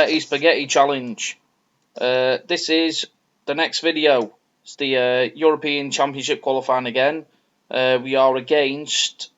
Alphabetti Spaghetti challenge. This is the next video. It's the European Championship qualifying again. We are against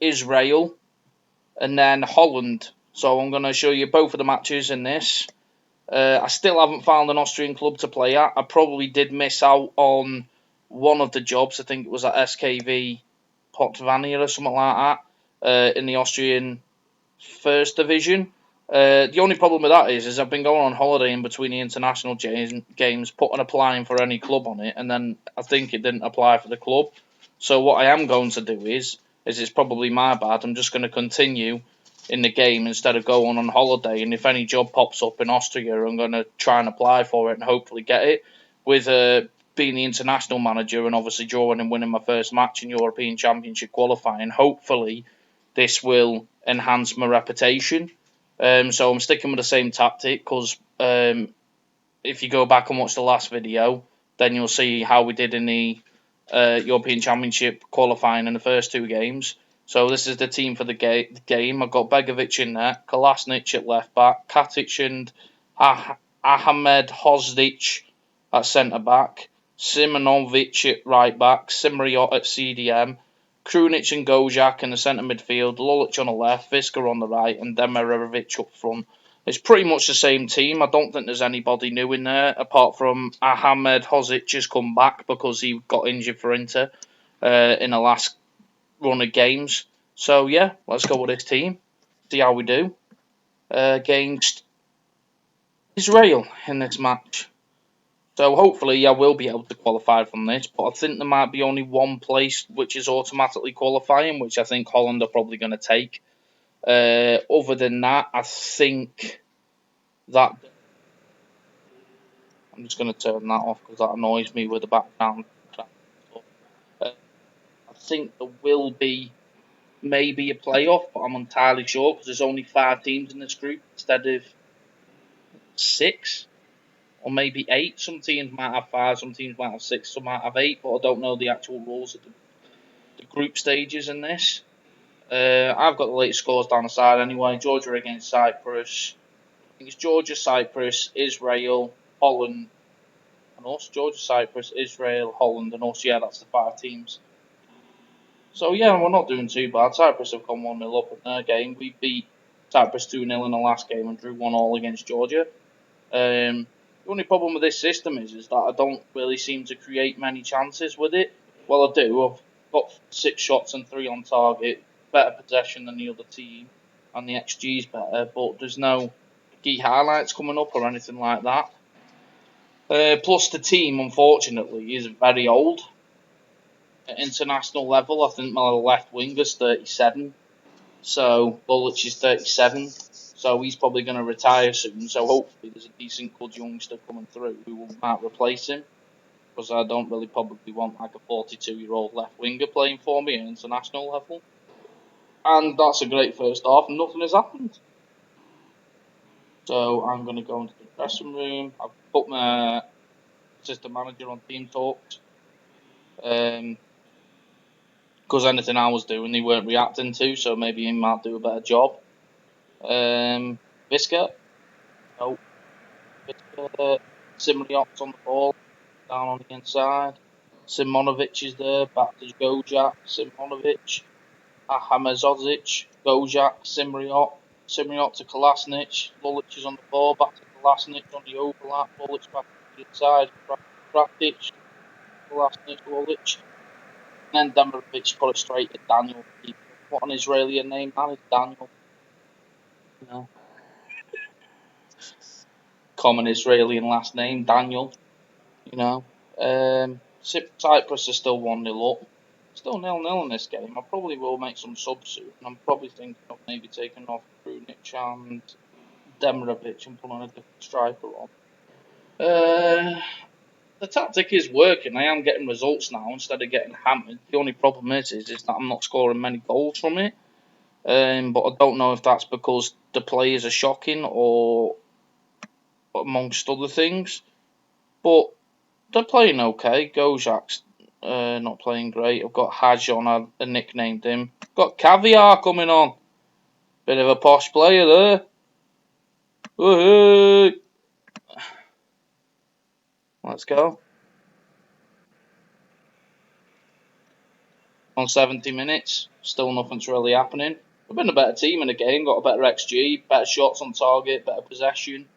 Israel and then Holland. So I'm going to show you both of the matches in this. I still haven't found an Austrian club to play at. I probably did miss out on one of the jobs. I think it was at SKV Potvania or something like that in the Austrian First Division. The only problem with that is I've been going on holiday in between the international games, putting applying for any club on it, and then I think it didn't apply for the club. So what I am going to do is it's probably my bad. I'm just going to continue in the game instead of going on holiday. And if any job pops up in Austria, I'm going to try and apply for it and hopefully get it. With being the international manager and obviously drawing and winning my first match in European Championship qualifying, hopefully this will enhance my reputation. So I'm sticking with the same tactic because if you go back and watch the last video, then you'll see how we did in the European Championship qualifying in the first two games. So this is the team for the game. I've got Begovic in there, Kolasinac at left back, Katic and Ahmed Hosdic at centre back, Simonovic at right back, Simriot at CDM, Krunic and Gojak in the centre midfield, Lulic on the left, Viska on the right, and Demirovic up front. It's pretty much the same team. I don't think there's anybody new in there, apart from Ahmed Hosdic has come back because he got injured for Inter in the last run of games. So yeah, let's go with this team. See how we do against Israel in this match. So hopefully I will be able to qualify from this, but I think there might be only one place which is automatically qualifying, which I think Holland are probably going to take. Other than that, I think that I'm just going to turn that off because that annoys me with the background. I think there will be maybe a playoff, but I'm entirely sure because there's only 5 teams in this group instead of 6 or maybe 8. Some teams might have 5, some teams might have 6, some might have 8, but I don't know the actual rules of the group stages in this. I've got the latest scores down the side anyway. Georgia against Cyprus. I think it's Georgia, Cyprus, Israel, Holland, and us. Georgia, Cyprus, Israel, Holland, and us. Yeah, that's the 5 teams. So yeah, we're not doing too bad. Cyprus have come 1-0 up in their game. We beat Cyprus 2-0 in the last game and drew 1-1 against Georgia. The only problem with this system is that I don't really seem to create many chances with it. Well, I do. I've got 6 shots and 3 on target. Better possession than the other team. And the XG's better. But there's no key highlights coming up or anything like that. Plus, the team, unfortunately, is very old. At international level, I think my left winger's 37. So, Lulic is 37. So he's probably going to retire soon. So hopefully there's a decent good youngster coming through who might replace him. Because I don't really probably want like a 42-year-old left winger playing for me at international level. And that's a great first half and nothing has happened. So I'm going to go into the dressing room. I've put my assistant manager on team talks. Because anything I was doing they weren't reacting to. So maybe he might do a better job. Viska. No. Simriot's on the ball, down on the inside. Simonovic is there, back to Gojak, Simonovic, Ahmezozic, Gojak, Simriot to Kolasinac, Lulic is on the ball, back to Kolasinac on the overlap, Lulic back to the inside, Kratic, Kolasinac, Lulic, and then Demirovic put it straight at Daniel. What an Israeli name that is, Daniel. No. Common Israeli last name, Daniel. You know. Cyprus is still 1-0 up. Still 0-0 in this game. I probably will make some subs soon. I'm probably thinking of maybe taking off Krunic and Demirovic and putting a different striker on. The tactic is working. I am getting results now instead of getting hammered. The only problem is that I'm not scoring many goals from it. But I don't know if that's because the players are shocking or amongst other things. But they're playing okay. Gojak's not playing great. I've got Haj on, I nicknamed him. Got Caviar coming on. Bit of a posh player there. Hey! Let's go. On 70 minutes, still nothing's really happening. We've been a better team in the game, got a better XG, better shots on target, better possession.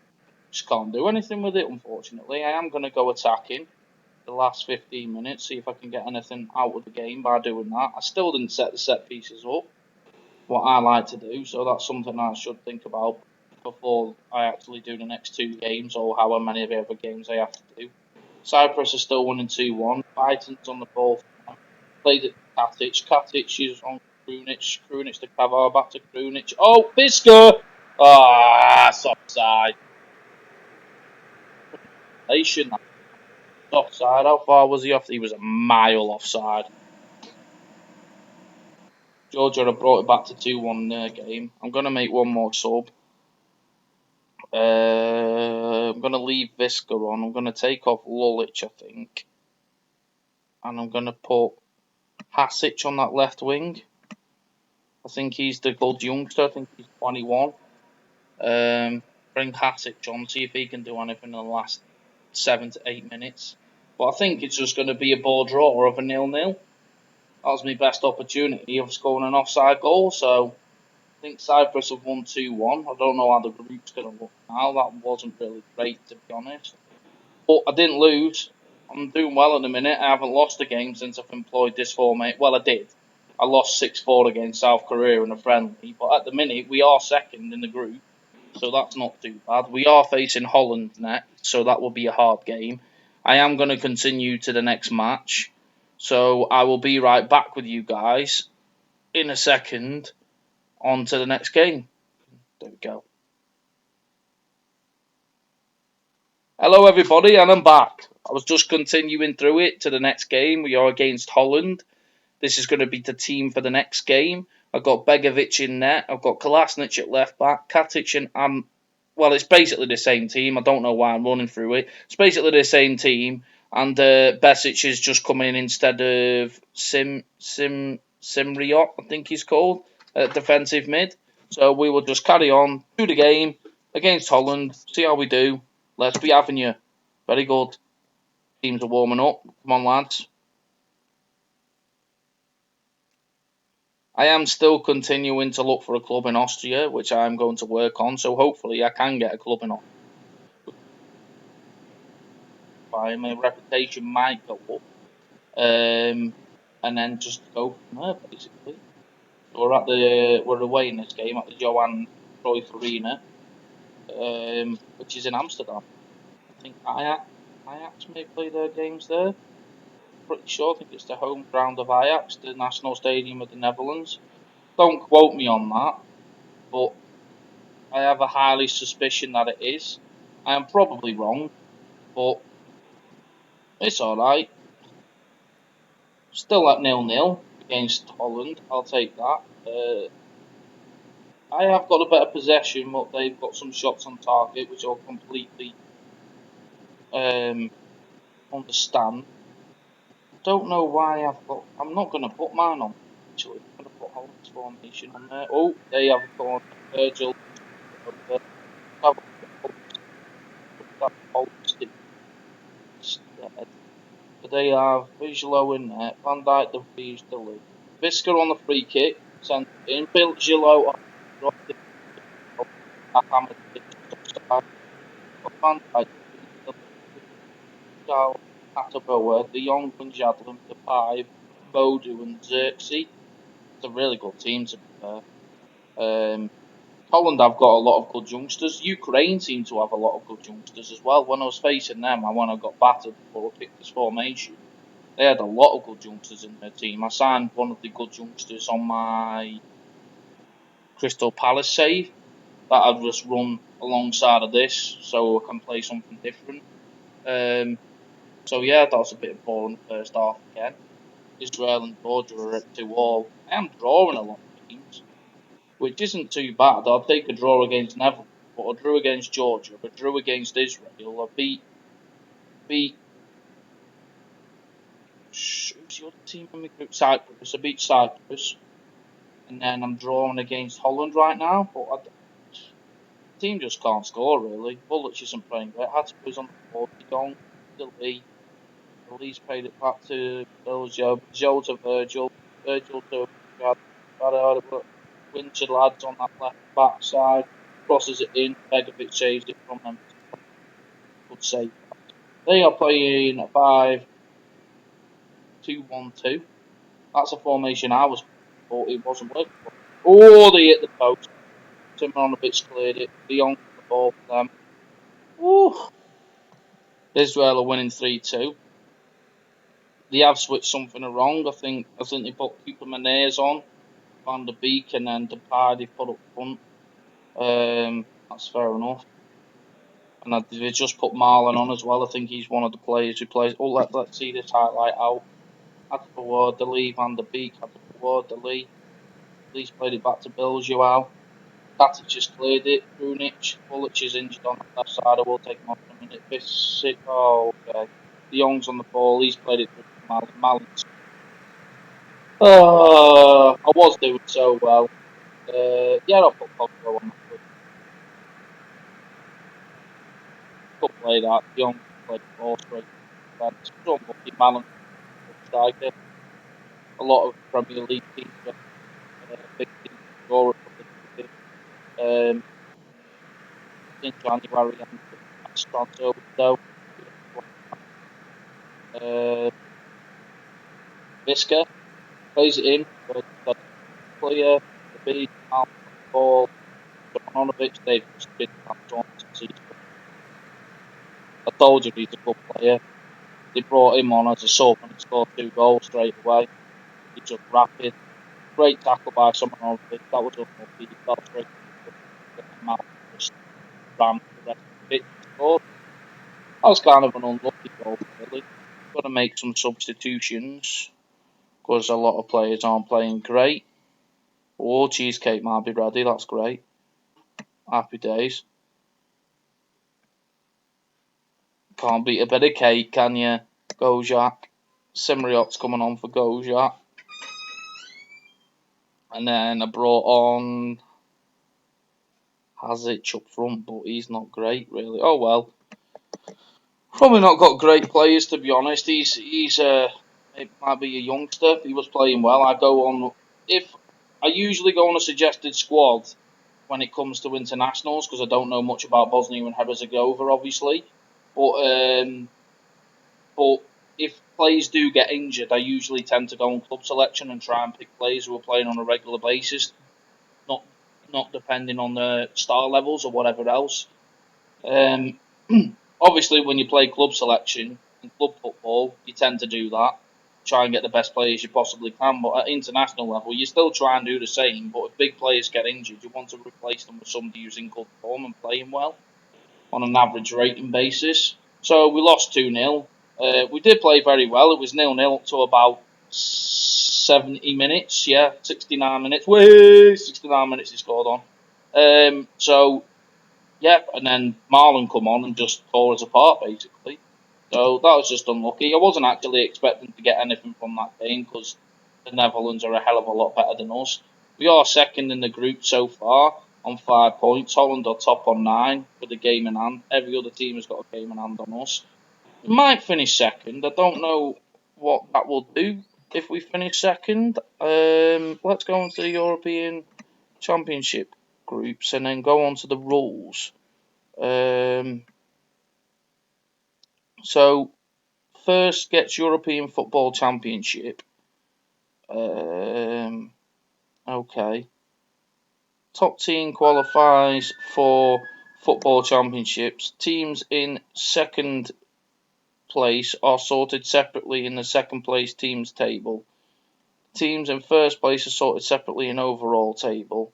Just can't do anything with it, unfortunately. I am going to go attacking the last 15 minutes, see if I can get anything out of the game by doing that. I still didn't set the set pieces up, what I like to do, so that's something I should think about before I actually do the next 2 games, or however many of the other games I have to do. Cyprus is still winning 2-1. Biton's on the ball for now. Played it to Katic. Katic is on Krunic. Krunic to Kavar, back to Krunic. Oh, Bisker! Ah, it's offside. Nation. Offside. How far was he off? He was a mile offside. Georgia have brought it back to 2-1 their game. I'm going to make one more sub. I'm going to leave Visca on. I'm going to take off Lulic, I think. And I'm going to put Hasic on that left wing. I think he's the good youngster. I think he's 21. Bring Hasic on, see if he can do anything in the last 7 to 8 minutes. But I think it's just going to be a ball draw of a 0-0. That was my best opportunity of scoring an offside goal. So I think Cyprus have won 2-1. I don't know how the group's going to look now. That wasn't really great, to be honest. But I didn't lose. I'm doing well at the minute. I haven't lost a game since I've employed this format. Well, I did. I lost 6-4 against South Korea in a friendly. But at the minute, we are second in the group. So that's not too bad. We are facing Holland next. So that will be a hard game. I am going to continue to the next match. So I will be right back with you guys in a second on to the next game. There we go. Hello everybody, and I'm back. I was just continuing through it to the next game. We are against Holland. This is going to be the team for the next game. I've got Begovic in net. I've got Kolasinac at left back. Katic and well, it's basically the same team. I don't know why I'm running through it. It's basically the same team. And Besic is just coming in instead of Simriot, I think he's called, defensive mid. So we will just carry on, do the game against Holland, see how we do. Let's be having you. Very good. Teams are warming up. Come on, lads. I am still continuing to look for a club in Austria, which I'm going to work on. So hopefully I can get a club in Austria. My reputation might go up. And then just go from there, basically. So we're away in this game at the Johan Cruyff Arena, which is in Amsterdam. I think Ajax may play their games there. Pretty sure. I think it's the home ground of Ajax, the national stadium of the Netherlands. Don't quote me on that, but I have a highly suspicion that it is. I am probably wrong, but it's alright. Still at 0-0 against Holland. I'll take that. I have got a better possession, but they've got some shots on target, which I'll completely understand. Don't know why I'm not going to put mine on. Actually, I'm going to put Holland's formation on there. Oh, they have gone Virgil. So they have Vigilo in there, Van Dijk, De Vries, De Ligt. Visca on the free kick, sent in. Bill Gillo Van Dijk, Ataboa, De Jong and Jadlin, Depay, Bodu and Xerxes. It's a really good team to be fair. Holland have got a lot of good youngsters. Ukraine seem to have a lot of good youngsters as well. When I was facing them, when I got battered before I picked this formation, they had a lot of good youngsters in their team. I signed one of the good youngsters on my Crystal Palace save that I've just run alongside of this so I can play something different. So yeah, that was a bit boring first half again. Israel and Georgia are at 2-2. I am drawing a lot of games, which isn't too bad. I'll take a draw against Netherlands, but I drew against Georgia, I drew against Israel, I beat who's your team in the group? Cyprus. I beat Cyprus, and then I'm drawing against Holland right now. But team just can't score, really. Bullock isn't playing great. Hatter's on the ball. De Jong, Lee. Lee's paid it back to Belgio. Joe to Virgil. Virgil to Winchard lads on that left back side. Crosses it in. Begovic saves it from them. Good save. They are playing a 5-2-1-2. That's a formation I was thought it wasn't working for. Oh, they hit the post. Timonovic cleared it. De Jong the ball for them. Ooh. Israel are winning 3-2. They have switched something wrong. I think they put Cooper Meneers on, Van der Beek, and then Depay they put up front. That's fair enough. And they just put Marlon on as well. I think he's one of the players who plays. Oh, let's see this highlight out. Had to forward the Lee, Van der Beek had to forward the Lee. Lee's played it back to Bilgeow. Tatic just cleared it. Brunic, Bullock is injured on the left side. I will take him off in a minute. Oh, okay. De Jong's on the ball. He's played it through Malin. I was doing so well. Yeah, I'll put Pogba on that. Could play that. De Jong played ball straight. That's unlucky. Malin striker. A lot of Premier League teams get big teams score in January and transfer window. Visca plays it in, but the player, the big ball, Jovanovic, they've just been hands-on since he's come. I told you he's a good player. They brought him on as a sub and he scored 2 goals straight away. He's just rapid. Great tackle by Jovanovic. That was unlucky. He fell straight to the mouth and just ran the rest of the pitch and scored. That was kind of an unlucky goal, really. Got to make some substitutions because a lot of players aren't playing great. Oh, cheesecake might be ready. That's great. Happy days. Can't beat a bit of cake, can you? Gojak. Simriot's coming on for Gojak. And then I brought on Hazic up front, but he's not great, really. Oh, well. Probably not got great players, to be honest. It might be a youngster. He was playing well. I usually go on a suggested squad when it comes to internationals because I don't know much about Bosnia and Herzegovina, obviously. But if players do get injured, I usually tend to go on club selection and try and pick players who are playing on a regular basis, not depending on their star levels or whatever else. Obviously, when you play club selection in club football, you tend to do that. Try and get the best players you possibly can. But at international level, you still try and do the same. But if big players get injured, you want to replace them with somebody who's in good form and playing well on an average rating basis. So we lost 2-0. We did play very well. It was 0-0 up to about 70 minutes. Yeah, 69 minutes. 69 minutes he scored on. Yeah, and then Marlon come on and just tore us apart, basically. So that was just unlucky. I wasn't actually expecting to get anything from that game because the Netherlands are a hell of a lot better than us. We are second in the group so far on 5 points. Holland are top on 9 with a game in hand. Every other team has got a game in hand on us. We might finish second. I don't know what that will do if we finish second. Let's go on to the European Championship groups and then go on to the rules. So first gets European Football Championship. Okay. Top team qualifies for Football Championships. Teams in second place are sorted separately in the second place teams table. Teams in first place are sorted separately in overall table.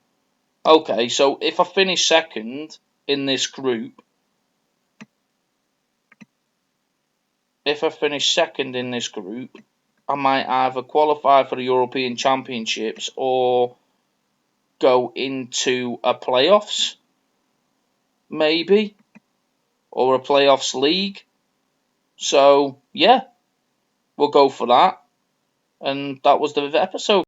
Okay, so if I finish second in this group, I might either qualify for the European Championships or go into a playoffs, maybe, or a playoffs league. So, yeah, we'll go for that. And that was the episode.